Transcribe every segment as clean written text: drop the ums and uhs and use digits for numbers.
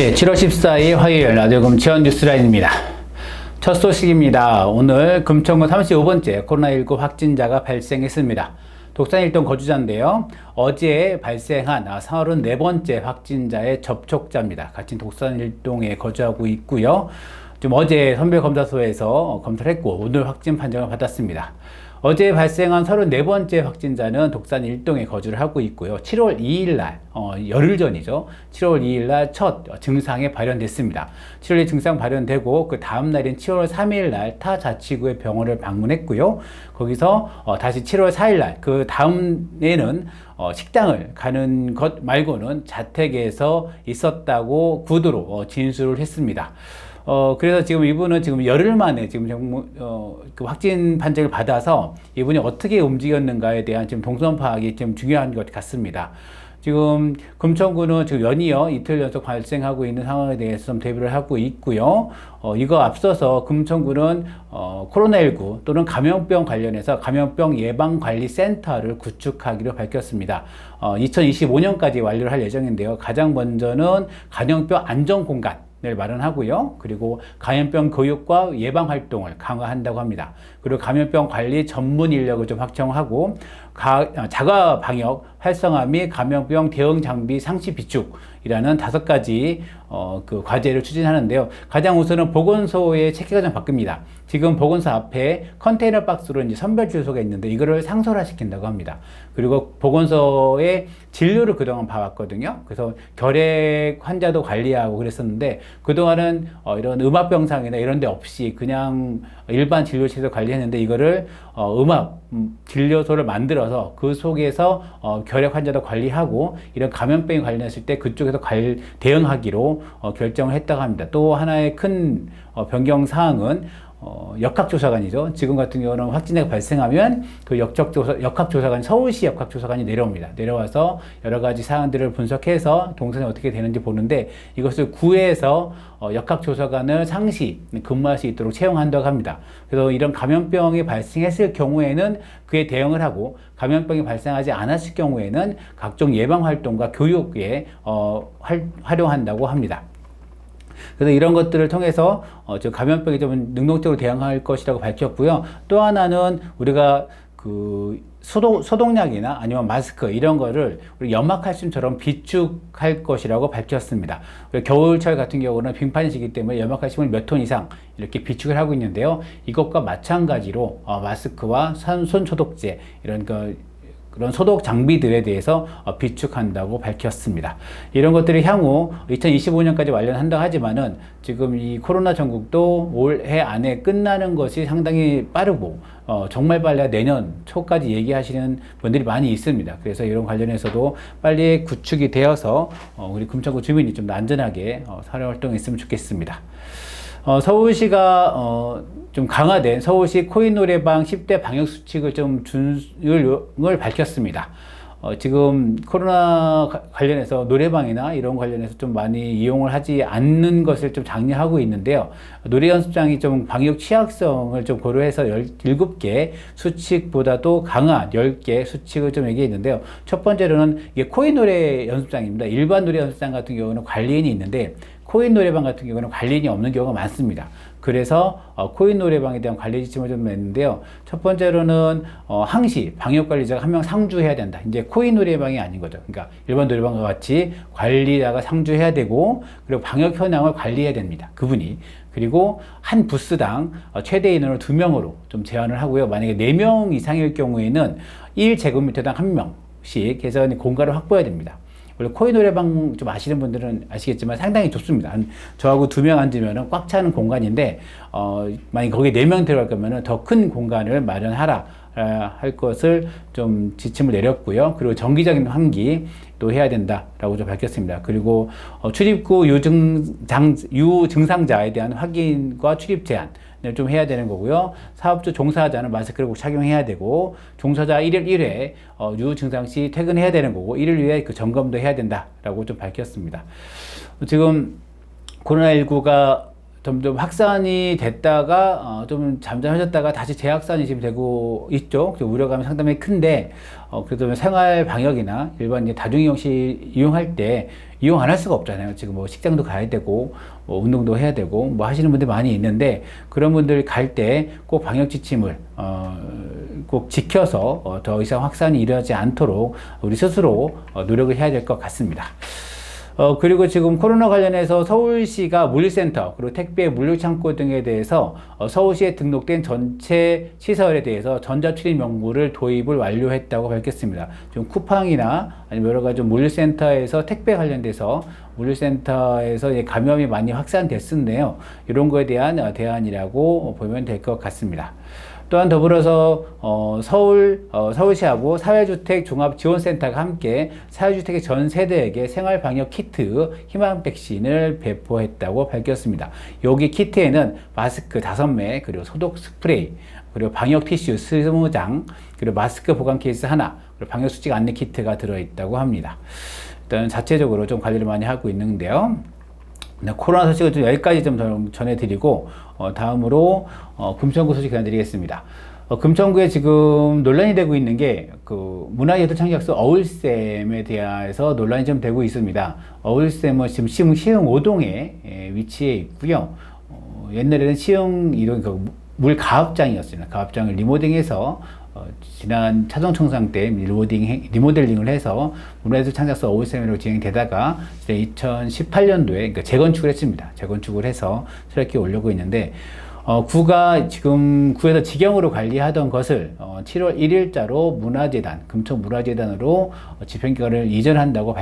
네, 7월 14일 화요일 라디오금 지원 뉴스라인입니다. 첫 소식입니다. 오늘 금천구 35번째 코로나19 확진자가 발생했습니다. 독산 일동 거주자인데요. 어제 발생한 34번째 확진자의 접촉자입니다. 같은 독산 일동에 거주하고 있고요. 좀 어제 선별검사소에서 검사를 했고 오늘 확진 판정을 받았습니다. 어제 발생한 34번째 확진자는 독산 일동에 거주를 하고 있고요. 7월 2일 날, 열흘 전이죠. 7월 2일 날 첫 증상이 발현됐습니다. 7월 2일 증상 발현되고 그 다음 날인 7월 3일 날 타 자치구의 병원을 방문했고요. 거기서 다시 7월 4일 날 그 다음에는 식당을 가는 것 말고는 자택에서 있었다고 구두로 진술을 했습니다. 그래서 지금 이분은 지금 열흘 만에 지금 그 확진 판정을 받아서 이분이 어떻게 움직였는가에 대한 지금 동선 파악이 좀 중요한 것 같습니다. 지금 금천구는 지금 연이어 이틀 연속 발생하고 있는 상황에 대해서 좀 대비를 하고 있고요. 이거 앞서서 금천구는 코로나19 또는 감염병 관련해서 감염병 예방관리센터를 구축하기로 밝혔습니다. 2025년까지 완료를 할 예정인데요. 가장 먼저는 감염병 안전공간 을 마련하고요. 그리고 감염병 교육과 예방 활동을 강화한다고 합니다. 그리고 감염병 관리 전문 인력을 좀 확충하고 자가 방역 활성화 및 감염병 대응 장비 상시 비축이라는 5가지 그 과제를 추진하는데요. 가장 우선은 보건소의 체계가 좀 바뀝니다. 지금 보건소 앞에 컨테이너 박스로 이제 선별 주소가 있는데 이거를 상설화시킨다고 합니다. 그리고 보건소의 진료를 그동안 봐왔거든요. 그래서 결핵 환자도 관리하고 그랬었는데 그동안은 이런 음압병상이나 이런 데 없이 그냥 일반 진료실에서 관리했는데 이거를 음압 진료소를 만들어서 그 속에서 결핵 환자도 관리하고 이런 감염병이 관련했을 때 그쪽에서 대응하기로 결정을 했다고 합니다. 또 하나의 큰 변경 사항은 역학조사관이죠. 지금 같은 경우는 확진자가 발생하면 그 역학조사관, 서울시 역학조사관이 내려옵니다. 내려와서 여러 가지 사항들을 분석해서 동선이 어떻게 되는지 보는데 이것을 구에서 역학조사관을 상시 근무할 수 있도록 채용한다고 합니다. 그래서 이런 감염병이 발생했을 경우에는 그에 대응을 하고 감염병이 발생하지 않았을 경우에는 각종 예방활동과 교육에 활용한다고 합니다. 그래서 이런 것들을 통해서 감염병에 좀 능동적으로 대응할 것이라고 밝혔고요. 또 하나는 우리가 그 소독약이나 아니면 마스크 이런 거를 우리 염화칼슘처럼 비축할 것이라고 밝혔습니다. 겨울철 같은 경우는 빙판이기 때문에 염화칼슘을 몇 톤 이상 이렇게 비축을 하고 있는데요. 이것과 마찬가지로 마스크와 손소독제 이런 그런 소독 장비들에 대해서 비축한다고 밝혔습니다. 이런 것들이 향후 2025년까지 완료한다고 하지만은 지금 이 코로나 전국도 올해 안에 끝나는 것이 상당히 빠르고 정말 빨리 내년 초까지 얘기하시는 분들이 많이 있습니다. 그래서 이런 관련해서도 빨리 구축이 되어서 우리 금천구 주민이 좀 더 안전하게 사회 활동했으면 좋겠습니다. 서울시가 좀 강화된 서울시 코인 노래방 10대 방역 수칙을 좀 준을 밝혔습니다. 지금 코로나 관련해서 노래방이나 이런 관련해서 좀 많이 이용을 하지 않는 것을 좀 장려하고 있는데요. 노래 연습장이 좀 방역 취약성을 좀 고려해서 17개 수칙보다도 강한 10개 수칙을 좀 얘기했는데요. 첫 번째로는 이게 코인 노래 연습장입니다. 일반 노래 연습장 같은 경우는 관리인이 있는데 코인 노래방 같은 경우는 관리인이 없는 경우가 많습니다. 그래서 코인 노래방에 대한 관리 지침을 좀 냈는데요. 첫 번째로는 항시 방역관리자가 한 명 상주해야 된다. 이제 코인 노래방이 아닌 거죠. 그러니까 일반 노래방과 같이 관리자가 상주해야 되고 그리고 방역 현황을 관리해야 됩니다. 그분이. 그리고 한 부스당 최대 인원을 2명으로 좀 제한을 하고요. 만약에 4명 이상일 경우에는 1제곱미터당 1명씩 해서 공간을 확보해야 됩니다. 원래 코인 노래방 좀 아시는 분들은 아시겠지만 상당히 좁습니다. 저하고 2명 앉으면 꽉 차는 공간인데, 만약 거기에 4명 들어갈 거면 더 큰 공간을 마련하라 할 것을 좀 지침을 내렸고요. 그리고 정기적인 환기도 해야 된다라고 좀 밝혔습니다. 그리고 출입구 유증상자에 대한 확인과 출입 제한 좀 해야 되는 거고요. 사업주 종사자는 마스크를 꼭 착용해야 되고 종사자 1일 1회 유증상 시 퇴근해야 되는 거고 1일 1회 그 점검도 해야 된다라고 좀 밝혔습니다. 지금 코로나19가 점점 확산이 됐다가 좀 잠잠해졌다가 다시 재확산이 지금 되고 있죠. 우려감이 상당히 큰데 그래도 생활 방역이나 일반 다중이용시 이용할 때 이용 안 할 수가 없잖아요. 지금 뭐 식장도 가야 되고 뭐 운동도 해야 되고 뭐 하시는 분들 많이 있는데 그런 분들 갈 때 꼭 방역 지침을 꼭 지켜서 더 이상 확산이 일어나지 않도록 우리 스스로 노력을 해야 될 것 같습니다. 그리고 지금 코로나 관련해서 서울시가 물류센터, 그리고 택배 물류창고 등에 대해서 서울시에 등록된 전체 시설에 대해서 전자출입 명부를 도입을 완료했다고 밝혔습니다. 좀 쿠팡이나 아니면 여러 가지 물류센터에서 택배 관련돼서 물류센터에서 감염이 많이 확산됐었는데요. 이런 거에 대한 대안이라고 보면 될 것 같습니다. 또한 더불어서 서울시하고 사회주택 종합지원센터가 함께 사회주택의 전 세대에게 생활방역 키트 희망 백신을 배포했다고 밝혔습니다. 여기 키트에는 마스크 5매, 그리고 소독 스프레이, 그리고 방역 티슈 20장, 그리고 마스크 보관 케이스 하나, 그리고 방역 수칙 안내 키트가 들어있다고 합니다. 일단 자체적으로 좀 관리를 많이 하고 있는데요. 코로나 소식을 좀 여기까지 좀 전해드리고 다음으로 금천구 소식 전해드리겠습니다. 금천구에 지금 논란이 되고 있는 게 그 문화예술 창작소 어울쌤에 대해서 논란이 좀 되고 있습니다. 어울쌤은 지금 시흥 5동에 위치해 있고요. 옛날에는 시흥 2동 물 가압장이었습니다. 가압장을 리모델링해서 지난 차정청상 때 리모델링을 해서 문화예술 창작소 어울쌤으로 진행되다가 2018년도에 그러니까 재건축을 했습니다. 재건축을 해서 새롭게 올려고 있는데 구가 지금 구에서 직영으로 관리하던 것을 7월 1일자로 금천 문화재단으로 집행기관을 이전한다고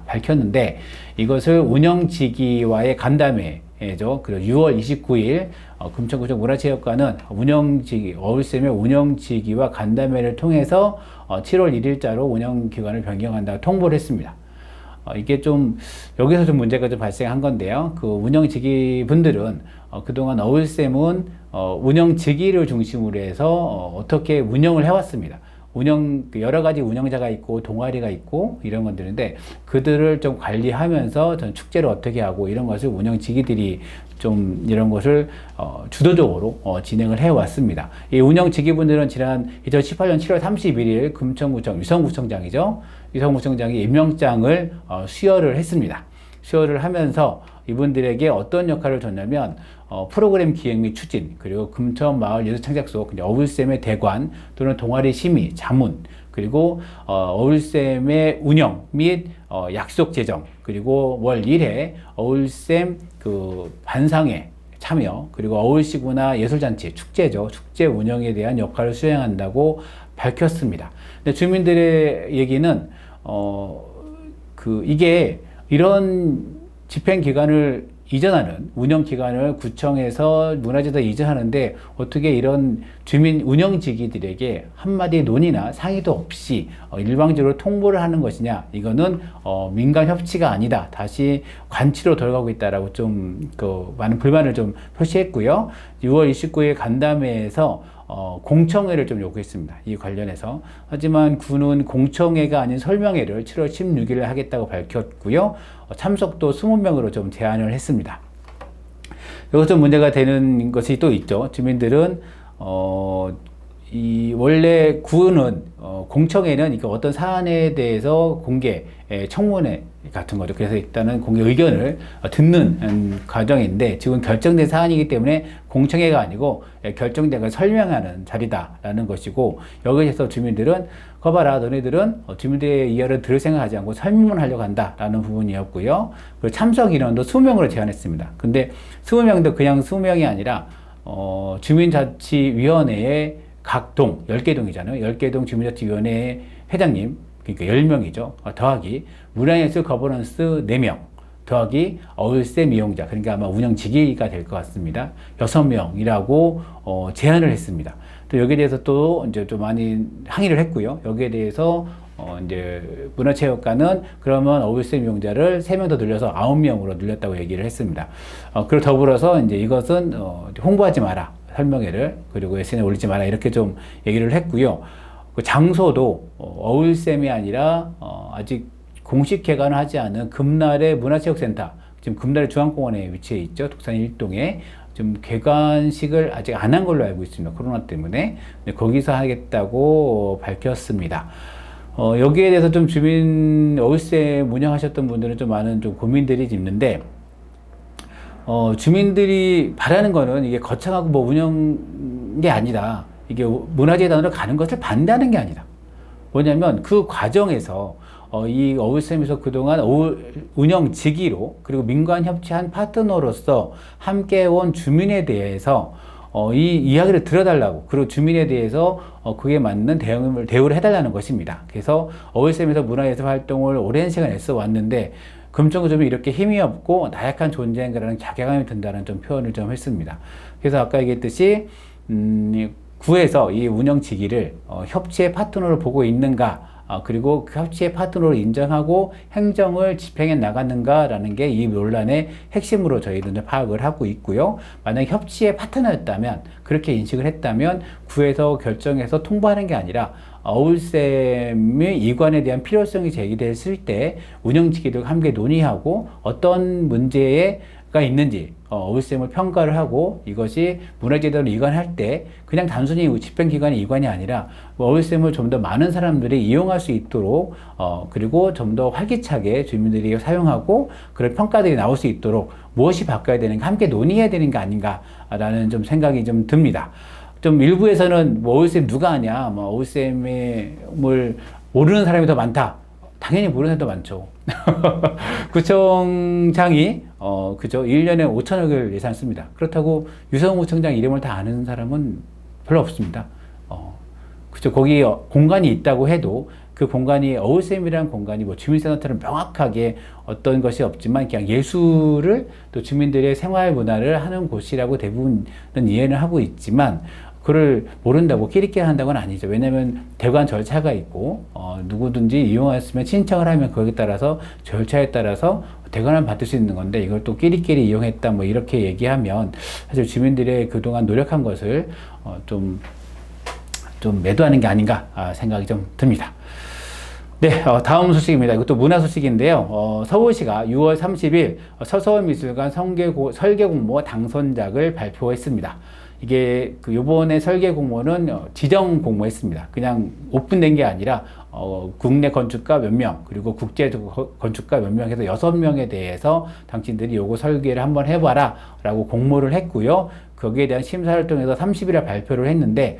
밝혔는데 이것을 운영지기와의 간담회죠. 그리고 6월 29일 금천구청 문화체육관은 어울쌤의 운영지기와 간담회를 통해서 7월 1일자로 운영기관을 변경한다고 통보를 했습니다. 이게 좀 여기서 좀 문제가 좀 발생한 건데요. 그 운영지기 분들은 그동안 어울쌤은 운영지기를 중심으로 해서 어떻게 운영을 해왔습니다. 여러 가지 운영자가 있고 동아리가 있고 이런 것들인데 그들을 좀 관리하면서 전 축제를 어떻게 하고 이런 것을 운영지기들이 좀 이런 것을 주도적으로 진행을 해왔습니다. 이 운영지기분들은 지난 2018년 7월 31일 금천구청 유성구청장이죠. 유성구청장이 임명장을 수여를 했습니다. 수여를 하면서 이분들에게 어떤 역할을 줬냐면 프로그램 기획 및 추진, 그리고 금천마을예술창작소 어울쌤의 대관 또는 동아리 심의, 자문, 그리고 어울쌤의 운영 및 약속 제정, 그리고 월 1회 어울쌤 그 반상회 참여, 그리고 어울시구나 예술잔치, 축제죠. 축제 운영에 대한 역할을 수행한다고 밝혔습니다. 근데 주민들의 얘기는 이게 이런 집행기관을 이전하는 운영기관을 구청에서 문화재단에 이전하는데 어떻게 이런 주민 운영지기들에게 한마디 논의나 상의도 없이 일방적으로 통보를 하는 것이냐, 이거는 민간 협치가 아니다, 다시 관치로 돌아가고 있다라고 좀 많은 불만을 좀 표시했고요. 6월 29일 간담회에서 공청회를 좀 요구했습니다. 이 관련해서. 하지만 구는 공청회가 아닌 설명회를 7월 16일에 하겠다고 밝혔고요. 참석도 20명으로 좀 제한을 했습니다. 여기서 좀 문제가 되는 것이 또 있죠. 주민들은 원래 구는 공청회는 어떤 사안에 대해서 공개 청문회 같은 거죠. 그래서 일단은 공개 의견을 듣는 과정인데 지금 결정된 사안이기 때문에 공청회가 아니고 결정된 걸 설명하는 자리다라는 것이고, 여기에서 주민들은 거봐라, 너네들은 주민들의 이야기를 들을 생각하지 않고 설문하려고 한다라는 부분이었고요. 그리고 참석 인원도 20명으로 제한했습니다. 근데 20명도 그냥 20명이 아니라 주민자치위원회의 각 동, 10개 동이잖아요. 10개 동 주민자치위원회 회장님, 그러니까 10명이죠. 더하기 문화예술 거버넌스 4명, 더하기 어울쌤 이용자, 그러니까 아마 운영지기가 될 것 같습니다. 6명이라고 제안을 했습니다. 또 여기에 대해서 또 이제 좀 많이 항의를 했고요. 여기에 대해서 이제 문화체육관은 그러면 어울쌤 이용자를 3명 더 늘려서 9명으로 늘렸다고 얘기를 했습니다. 그리고 더불어서 이제 이것은 홍보하지 마라, 설명회를, 그리고 SNS에 올리지 마라, 이렇게 좀 얘기를 했고요. 그 장소도 어울쌤이 아니라 아직 공식 개관을 하지 않은 금날의 문화체육센터, 지금 금나래 중앙공원에 위치해 있죠. 독산 1동에. 좀 개관식을 아직 안 한 걸로 알고 있습니다. 코로나 때문에. 거기서 하겠다고 밝혔습니다. 여기에 대해서 좀 주민 어울세 운영하셨던 분들은 좀 많은 좀 고민들이 있는데, 주민들이 바라는 거는 이게 거창하고 뭐 운영이 아니라 이게 문화재단으로 가는 것을 반대하는 게 아니라 뭐냐면 그 과정에서 이 어울쌤에서 그동안 운영지기로 그리고 민관 협치한 파트너로서 함께 온 주민에 대해서 이 이야기를 들어달라고, 그리고 주민에 대해서 그에 맞는 대우를 해달라는 것입니다. 그래서 어울쌤에서 문화예술 활동을 오랜 시간 애써 왔는데 금천구 좀 이렇게 힘이 없고 나약한 존재인가라는 자괴감이 든다는 좀 표현을 좀 했습니다. 그래서 아까 얘기했듯이 구에서 이 운영지기를 협치의 파트너로 보고 있는가, 그리고 그 협치의 파트너로 인정하고 행정을 집행해 나가는가라는 게 이 논란의 핵심으로 저희들은 파악을 하고 있고요. 만약 협치의 파트너였다면, 그렇게 인식을 했다면 구에서 결정해서 통보하는 게 아니라 어울쌤의 이관에 대한 필요성이 제기됐을 때 운영지기들과 함께 논의하고 어떤 문제가 있는지 어울쌤을 평가를 하고, 이것이 문화재단으로 이관할 때 그냥 단순히 집행기관의 이관이 아니라 어울쌤을 좀 더 많은 사람들이 이용할 수 있도록 그리고 좀 더 활기차게 주민들이 사용하고 그런 평가들이 나올 수 있도록 무엇이 바꿔야 되는가 함께 논의해야 되는 게 아닌가라는 좀 생각이 좀 듭니다. 좀 일부에서는 뭐 어울쌤 누가 아냐, 뭐 어울쌤을 모르는 사람이 더 많다. 당연히 모르는 사람도 많죠. 구청장이 그죠, 1년에 5천억을 예산 씁니다. 그렇다고 유성우 구청장 이름을 다 아는 사람은 별로 없습니다. 그죠, 거기 공간이 있다고 해도 그 공간이 어울쌤이라는 공간이 뭐 주민센터처럼 명확하게 어떤 것이 없지만 그냥 예술을 또 주민들의 생활 문화를 하는 곳이라고 대부분은 이해는 하고 있지만, 그걸 모른다고 끼리끼리 한다고는 아니죠. 왜냐하면 대관 절차가 있고 누구든지 이용했으면 신청을 하면 거기에 따라서 절차에 따라서 대관을 받을 수 있는 건데, 이걸 또 끼리끼리 이용했다 뭐 이렇게 얘기하면 사실 주민들의 그동안 노력한 것을 좀 매도하는 게 아닌가 생각이 좀 듭니다. 네, 다음 소식입니다. 이것도 문화 소식인데요. 서울시가 6월 30일 서서울미술관 설계 공모 당선작을 발표했습니다. 이게 요번에 설계 공모는 지정 공모했습니다. 그냥 오픈된 게 아니라 국내 건축가 몇 명, 그리고 국제 건축가 몇 명 해서 6명에 대해서 당신들이 요거 설계를 한번 해봐라 라고 공모를 했고요. 거기에 대한 심사를 통해서 30일에 발표를 했는데,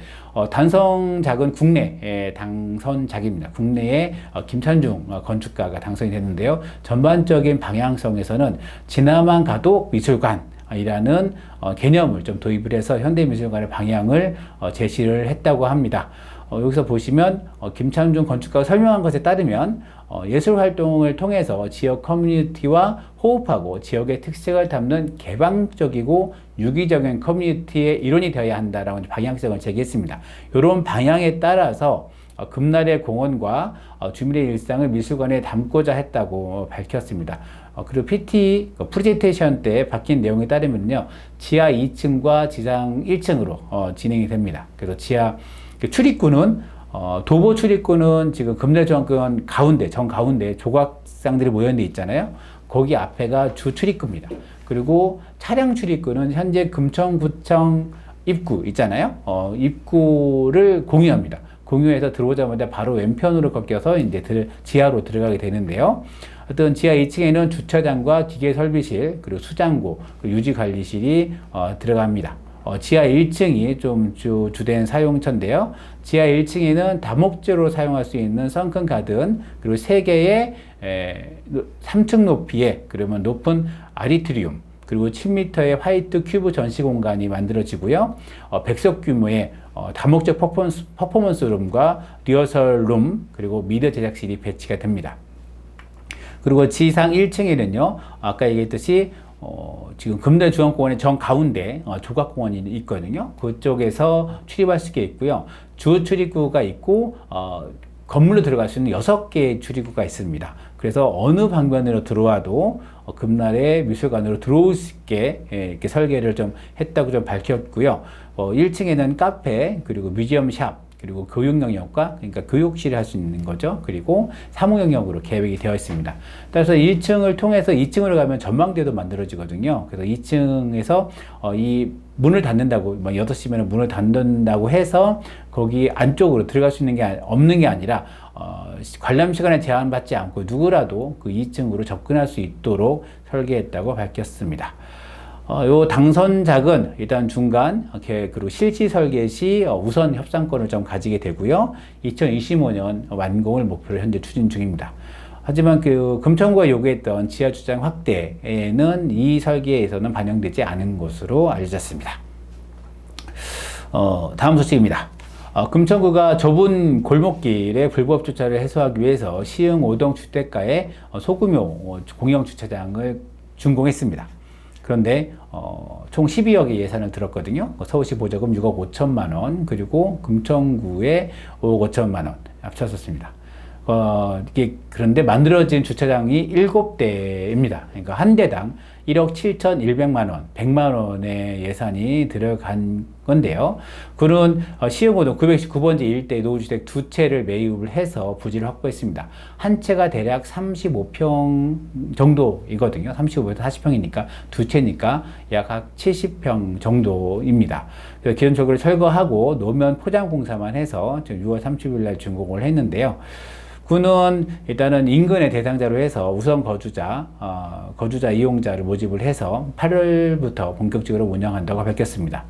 당선작은 국내 당선작입니다. 국내에 김찬중 건축가가 당선이 됐는데요. 전반적인 방향성에서는 지나만 가도 미술관 이라는 개념을 좀 도입을 해서 현대미술관의 방향을 제시를 했다고 합니다. 여기서 보시면 김창중 건축가가 설명한 것에 따르면 예술활동을 통해서 지역 커뮤니티와 호흡하고 지역의 특색을 담는 개방적이고 유기적인 커뮤니티의 일원이 되어야 한다라는 방향성을 제기했습니다. 이런 방향에 따라서 금나래 공원과 주민의 일상을 미술관에 담고자 했다고 밝혔습니다. 그리고 PT 프레젠테이션 때 바뀐 내용에 따르면요, 지하 2층과 지상 1층으로 진행이 됩니다. 그래서 지하 출입구는 도보 출입구는 지금 금나래중앙공원 가운데 정가운데 조각상들이 모여있는 데 있잖아요. 거기 앞에가 주 출입구입니다. 그리고 차량 출입구는 현재 금천구청 입구 있잖아요. 입구를 공유합니다. 공유해서 들어오자마자 바로 왼편으로 꺾여서 이제 지하로 들어가게 되는데요. 어떤 지하 2층에는 주차장과 기계 설비실, 그리고 수장고, 그리고 유지관리실이 들어갑니다. 지하 1층이 좀 주된 사용처인데요. 지하 1층에는 다목적으로 사용할 수 있는 선큰 가든, 그리고 3개의 3층 높이의 그러면 높은 아리트리움, 그리고 7m의 화이트 큐브 전시 공간이 만들어지고요. 100석 규모의 다목적 퍼포먼스 룸과 리허설 룸, 그리고 미디어 제작실이 배치가 됩니다. 그리고 지상 1층에는요, 아까 얘기했듯이 지금 금나래중앙공원의 정가운데 조각공원이 있거든요. 그쪽에서 출입할 수 있게 있고요. 주 출입구가 있고 건물로 들어갈 수 있는 6개의 출입구가 있습니다. 그래서 어느 방면으로 들어와도 금나래 미술관으로 들어올 수 있게 이렇게 설계를 좀 했다고 좀 밝혔고요. 1층에는 카페, 그리고 뮤지엄 샵, 그리고 교육 영역과, 그러니까 교육실을 할 수 있는 거죠. 그리고 사무 영역으로 계획이 되어 있습니다. 따라서 1층을 통해서 2층으로 가면 전망대도 만들어지거든요. 그래서 2층에서 이 문을 닫는다고, 6시면 문을 닫는다고 해서 거기 안쪽으로 들어갈 수 있는 게 없는 게 아니라 관람 시간에 제한받지 않고 누구라도 그 2층으로 접근할 수 있도록 설계했다고 밝혔습니다. 요 당선작은 일단 중간, 그리고 실시 설계 시 우선 협상권을 좀 가지게 되고요. 2025년 완공을 목표로 현재 추진 중입니다. 하지만 그 금천구가 요구했던 지하 주차장 확대에는 이 설계에서는 반영되지 않은 것으로 알려졌습니다. 다음 소식입니다. 금천구가 좁은 골목길에 불법 주차를 해소하기 위해서 시흥 5동 주택가에 소규모 공영 주차장을 준공했습니다. 그런데 총 12억의 예산을 들었거든요. 서울시 보조금 6억 5천만 원, 그리고 금천구에 5억 5천만 원 합쳤었습니다. 그런데 만들어진 주차장이 7대입니다. 그러니까 한 대당 1억 7,100만 원, 100만 원의 예산이 들어간 건데요. 그는 시흥호동 919번지 일대 노후주택 2채를 매입을 해서 부지를 확보했습니다. 한 채가 대략 35평 정도이거든요. 35에서 40평이니까 두 채니까 약 70평 정도입니다. 그래서 기존적으로 철거하고 노면 포장 공사만 해서 지금 6월 30일 날 준공을 했는데요. 군은 일단은 인근의 대상자로 해서 우선 거주자 이용자를 모집을 해서 8월부터 본격적으로 운영한다고 밝혔습니다.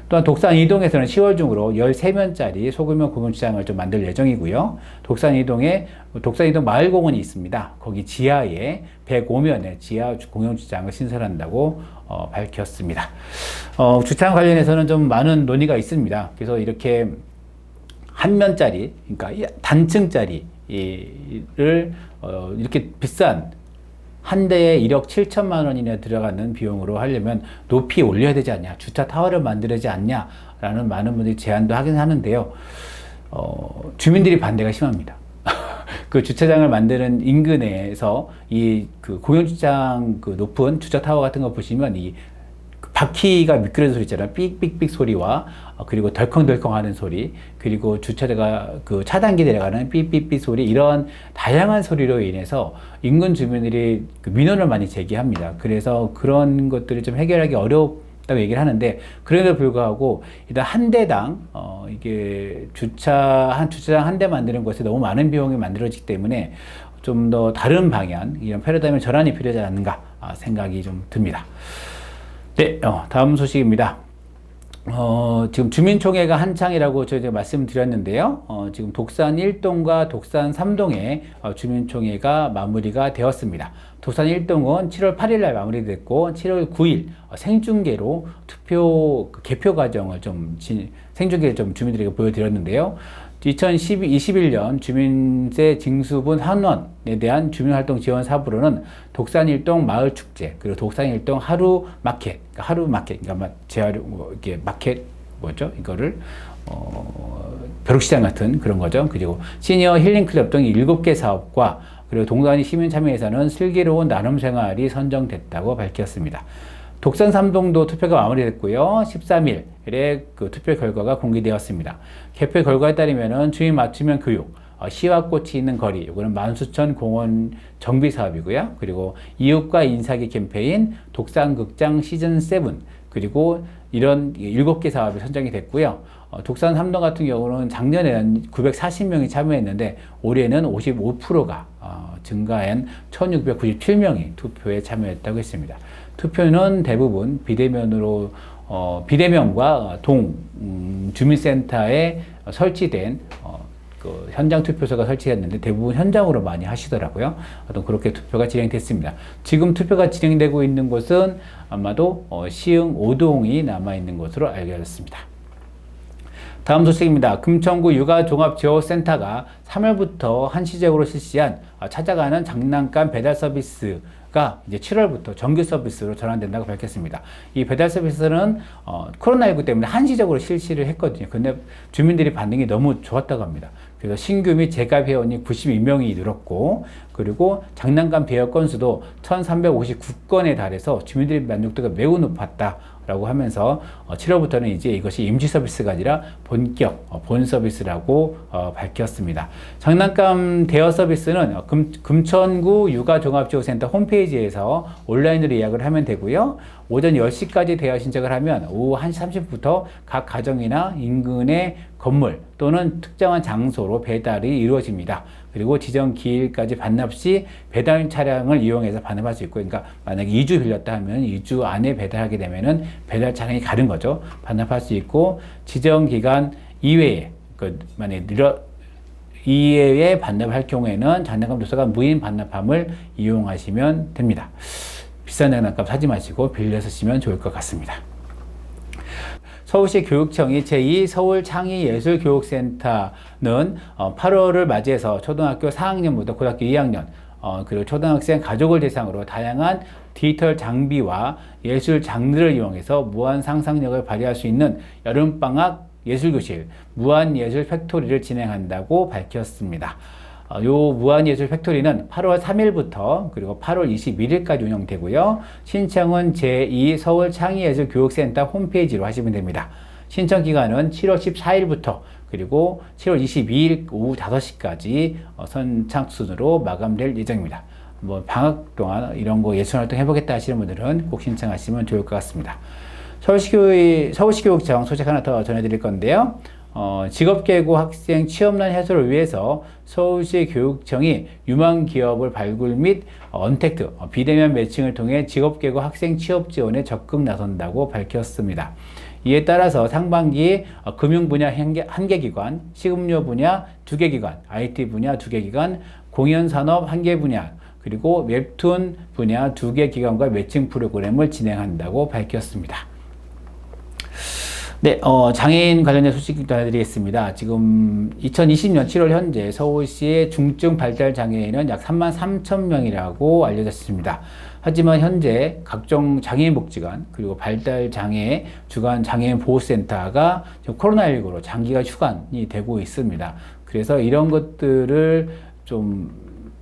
또한 독산 이동에서는 10월 중으로 13면짜리 소규모 공영주차장을 좀 만들 예정이고요. 독산 이동 마을공원이 있습니다. 거기 지하에 105면의 지하 공영주차장을 신설한다고 밝혔습니다. 주차장 관련해서는 좀 많은 논의가 있습니다. 그래서 이렇게 한 면짜리, 그러니까 단층짜리 를 이렇게 비싼 한 대에 1억 7천만 원이나 들어가는 비용으로 하려면 높이 올려야 되지 않냐, 주차 타워를 만들어야지 않냐라는 많은 분들이 제안도 하긴 하는데요. 주민들이 반대가 심합니다. 그 주차장을 만드는 인근에서 그 공영주차장 그 높은 주차 타워 같은 거 보시면 바퀴가 미끄러진 소리 있잖아요. 삑삑삑 소리와 그리고 덜컹덜컹 하는 소리, 그리고 주차대가 그 차단기 내려가는 삑삑삑 소리, 이런 다양한 소리로 인해서 인근 주민들이 그 민원을 많이 제기합니다. 그래서 그런 것들을 좀 해결하기 어렵다고 얘기를 하는데, 그래도 불구하고 일단 한 대당 이게 주차장 한 대 만드는 것에 너무 많은 비용이 만들어지기 때문에 좀 더 다른 방향, 이런 패러다임의 전환이 필요하지 않는가 생각이 좀 듭니다. 네, 다음 소식입니다. 지금 주민총회가 한창이라고 제가 말씀드렸는데요. 지금 독산 1동과 독산 3동의 주민총회가 마무리가 되었습니다. 독산 1동은 7월 8일 날 마무리됐고, 7월 9일 생중계로 개표 과정을 생중계를 주민들에게 보여드렸는데요. 2021년 주민세 징수분 환원에 대한 주민활동 지원 사업으로는 독산 1동 마을 축제, 그리고 독산 1동 하루 마켓, 그러니까 이렇게 마켓 이거를 벼룩시장 같은 그런 거죠. 그리고 시니어 힐링 클럽 등 7개 사업과, 그리고 동단위 시민 참여에서는 슬기로운 나눔 생활이 선정됐다고 밝혔습니다. 독산 3동도 투표가 마무리됐고요. 13일에 그 투표 결과가 공개되었습니다. 개표 결과에 따르면 주민 맞춤형 교육, 시와 꽃이 있는 거리, 이거는 만수천 공원 정비 사업이고요. 그리고 이웃과 인사기 캠페인, 독산극장 시즌7, 그리고 이런 7개 사업이 선정이 됐고요. 독산 3동 같은 경우는 작년에는 940명이 참여했는데 올해는 55%가 증가한 1697명이 투표에 참여했다고 했습니다. 투표는 대부분 비대면과 주민센터에 설치된 그 현장 투표소가 설치됐는데 대부분 현장으로 많이 하시더라고요. 그렇게 투표가 진행됐습니다. 지금 투표가 진행되고 있는 곳은 아마도 시흥 5동이 남아있는 것으로 알려졌습니다. 다음 소식입니다. 금천구 육아종합지원센터가 3월부터 한시적으로 실시한 찾아가는 장난감 배달 서비스가 이제 7월부터 정규 서비스로 전환된다고 밝혔습니다. 이 배달 서비스는 코로나19 때문에 한시적으로 실시를 했거든요. 근데 주민들이 반응이 너무 좋았다고 합니다. 그래서 신규 및 재가입 회원이 92명이 늘었고, 그리고 장난감 배열 건수도 1359건에 달해서 주민들의 만족도가 매우 높았다, 라고 하면서 7월부터는 이제 이것이 임시 서비스가 아니라 본격 본 서비스라고 밝혔습니다. 장난감 대여 서비스는 금천구 육아종합지원센터 홈페이지에서 온라인으로 예약을 하면 되고요. 오전 10시까지 대여 신청을 하면 오후 1시 30분부터 각 가정이나 인근의 건물 또는 특정한 장소로 배달이 이루어집니다. 그리고 지정 기일까지 반납 시 배달 차량을 이용해서 반납할 수 있고, 그러니까 만약에 2주 빌렸다 하면 2주 안에 배달하게 되면은 배달 차량이 가는 거죠. 반납할 수 있고, 지정 기간 이외에 만약에 이외에 반납할 경우에는 장난감 도서관 무인 반납함을 이용하시면 됩니다. 비싼 장난감 사지 마시고 빌려서 쓰시면 좋을 것 같습니다. 서울시 교육청이 제2 서울창의예술교육센터는 8월을 맞이해서 초등학교 4학년부터 고등학교 2학년 그리고 초등학생 가족을 대상으로 다양한 디지털 장비와 예술 장르를 이용해서 무한 상상력을 발휘할 수 있는 여름방학 예술교실 무한예술 팩토리를 진행한다고 밝혔습니다. 요 무한예술 팩토리는 8월 3일부터 그리고 8월 21일까지 운영되고요. 신청은 제2 서울창의예술교육센터 홈페이지로 하시면 됩니다. 신청 기간은 7월 14일부터 그리고 7월 22일 오후 5시까지 선착순으로 마감될 예정입니다. 뭐 방학 동안 이런 거 예술활동 해보겠다 하시는 분들은 꼭 신청하시면 좋을 것 같습니다. 서울시교육청 소식 하나 더 전해드릴 건데요. 직업계고 학생 취업난 해소를 위해서 서울시 교육청이 유망 기업을 발굴 및 언택트, 비대면 매칭을 통해 직업계고 학생 취업 지원에 적극 나선다고 밝혔습니다. 이에 따라서 상반기 금융 분야 1개 기관, 식음료 분야 2개 기관, IT 분야 2개 기관, 공연산업 1개 분야, 그리고 웹툰 분야 2개 기관과 매칭 프로그램을 진행한다고 밝혔습니다. 네, 장애인 관련된 소식 전해드리겠습니다. 지금 2020년 7월 현재 서울시의 중증 발달 장애인은 약 33,000명이라고 알려졌습니다. 하지만 현재 각종 장애인 복지관 그리고 발달 장애 주간 장애인 보호센터가 코로나19로 장기가 휴관이 되고 있습니다. 그래서 이런 것들을 좀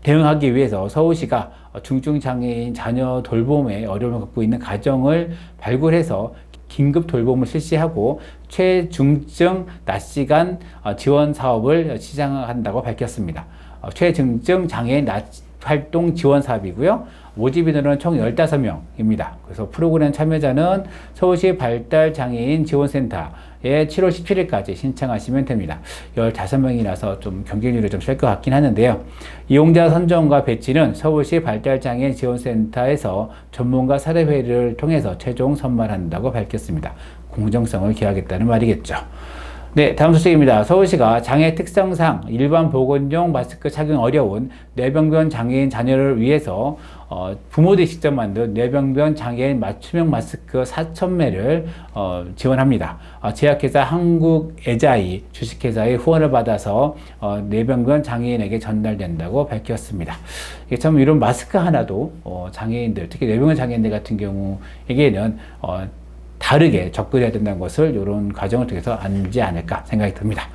대응하기 위해서 서울시가 중증 장애인 자녀 돌봄에 어려움을 겪고 있는 가정을 발굴해서 긴급 돌봄을 실시하고 최중증 낮시간 지원 사업을 시작한다고 밝혔습니다. 최중증 장애인 낮 활동 지원 사업이고요. 모집 인원은 총 15명입니다. 그래서 프로그램 참여자는 서울시 발달장애인 지원센터에 7월 17일까지 신청하시면 됩니다. 15명이라서 좀 경쟁률이 좀 셀 것 같긴 하는데요. 이용자 선정과 배치는 서울시 발달장애인 지원센터에서 전문가 사례회의를 통해서 최종 선발한다고 밝혔습니다. 공정성을 기하겠다는 말이겠죠. 네, 다음 소식입니다. 서울시가 장애 특성상 일반 보건용 마스크 착용 어려운 뇌병변 장애인 자녀를 위해서 부모들이 직접 만든 뇌병변 장애인 맞춤형 마스크 4,000매를 지원합니다. 제약회사 한국애자이 주식회사의 후원을 받아서 뇌병변 장애인에게 전달된다고 밝혔습니다. 이게 참 이런 마스크 하나도 장애인들, 특히 뇌병변 장애인들 같은 경우에게는 다르게 접근해야 된다는 것을 이런 과정을 통해서 알지 않을까 생각이 듭니다.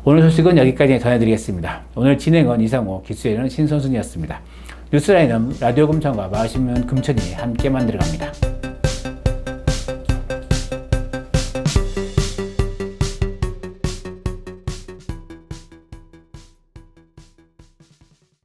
오늘 소식은 여기까지 전해드리겠습니다. 오늘 진행은 이상호, 기수에는 신선순이었습니다. 뉴스라인은 라디오 금천과 마시면 금천이 함께 만들어갑니다.